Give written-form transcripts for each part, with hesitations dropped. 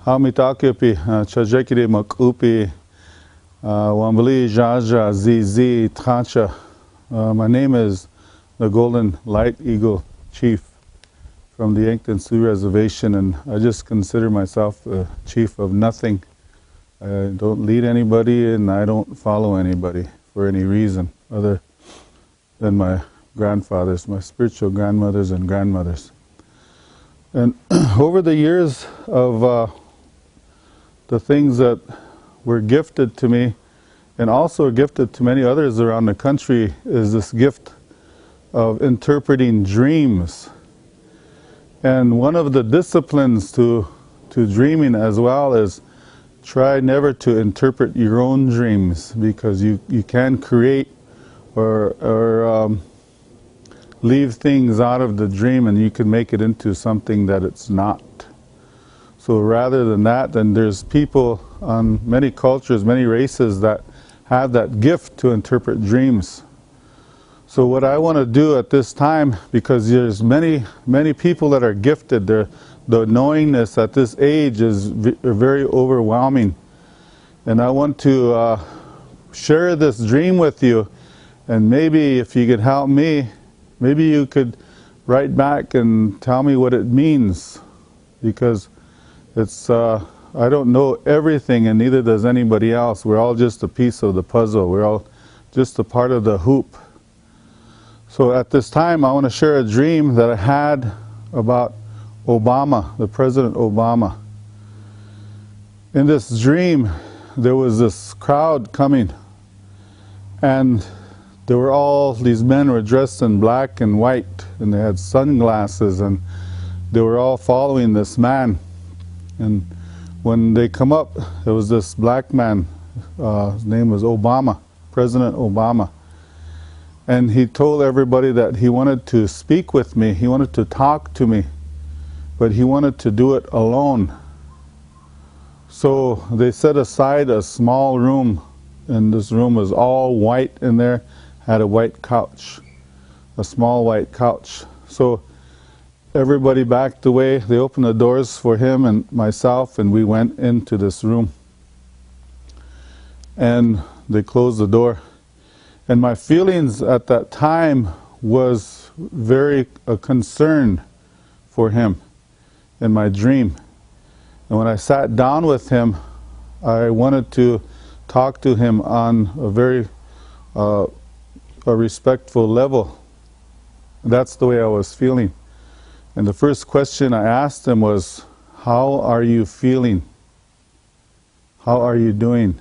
Hamitakipi, Chajekiri Makupi, Wambali Jaja ZZ Tracha. My name is the Golden Light Eagle Chief from the Yankton Sioux Reservation, and I just consider myself a chief of nothing. I don't lead anybody and I don't follow anybody for any reason other than my grandfathers, my spiritual grandmothers and grandmothers. And over the years of the things that were gifted to me and also gifted to many others around the country is this gift of interpreting dreams. And one of the disciplines to dreaming as well is try never to interpret your own dreams, because you can create or leave things out of the dream and you can make it into something that it's not. So rather than that, then there's people on many cultures, many races that have that gift to interpret dreams. So what I want to do at this time, because there's many people that are gifted, the knowingness at this age is very overwhelming. And I want to share this dream with you, and maybe if you could help me, maybe you could write back and tell me what it means, because it's I don't know everything and neither does anybody else. We're all just a piece of the puzzle. We're all just a part of the hoop. So at this time I want to share a dream that I had about Obama, the President Obama. In this dream there was this crowd coming, and there were all these men were dressed in black and white, and they had sunglasses, and they were all following this man. And when they come up, there was this black man, his name was Obama, President Obama. And he told everybody that he wanted to speak with me, he wanted to talk to me, but he wanted to do it alone. So they set aside a small room, and this room was all white in there, had a white couch, a small white couch. So everybody backed away. They opened the doors for him and myself, and we went into this room. And they closed the door. And my feelings at that time was very concerned for him in my dream. And when I sat down with him, I wanted to talk to him on a very a respectful level. That's the way I was feeling. And the first question I asked him was, how are you feeling? How are you doing?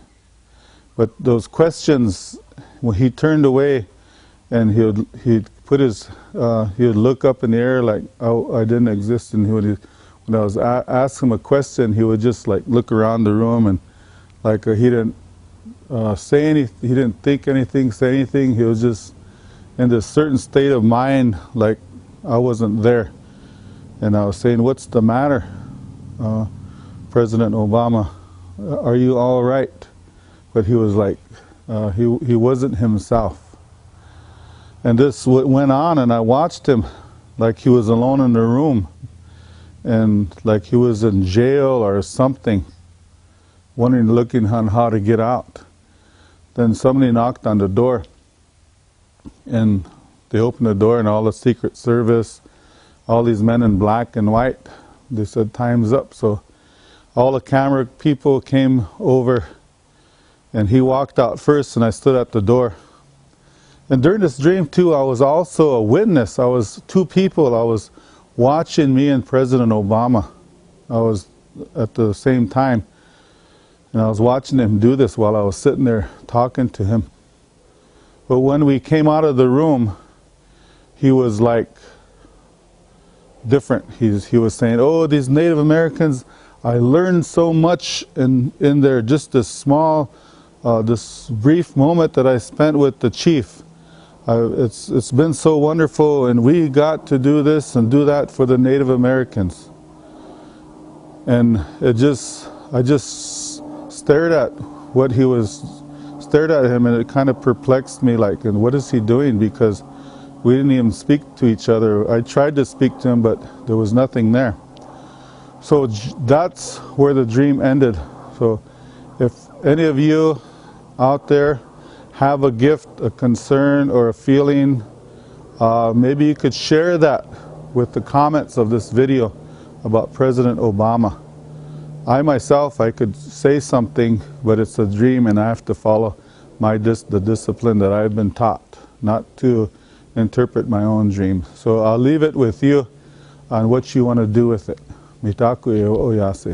But those questions, when he turned away and he'd put his, he would look up in the air like, oh, I didn't exist. And when I was asking him a question, he would just like look around the room, and like he didn't say anything, he didn't think anything, say anything. He was just in this certain state of mind like I wasn't there. And I was saying, what's the matter, President Obama? Are you all right? But he was like, he wasn't himself. And this went on, and I watched him like he was alone in the room, and like he was in jail or something, looking on how to get out. Then somebody knocked on the door, and they opened the door, and all the Secret Service, all these men in black and white, they said, time's up. So all the camera people came over, and he walked out first, and I stood at the door. And during this dream too, I was also a witness. I was two people. I was watching me and President Obama. I was at the same time, and I was watching him do this while I was sitting there talking to him. But when we came out of the room, he was like different. He was saying, oh, these Native Americans, I learned so much in there, just this small, this brief moment that I spent with the chief. It's been so wonderful, and we got to do this and do that for the Native Americans. And I just stared at what he was, stared at him, and it kind of perplexed me, like, and what is he doing? Because we didn't even speak to each other. I tried to speak to him, but there was nothing there. So that's where the dream ended. So if any of you out there have a gift, a concern, or a feeling, maybe you could share that with the comments of this video about President Obama. I myself, I could say something, but it's a dream and I have to follow the discipline that I've been taught, not to interpret my own dream. So I'll leave it with you on what you want to do with it. Mitaku e o yase.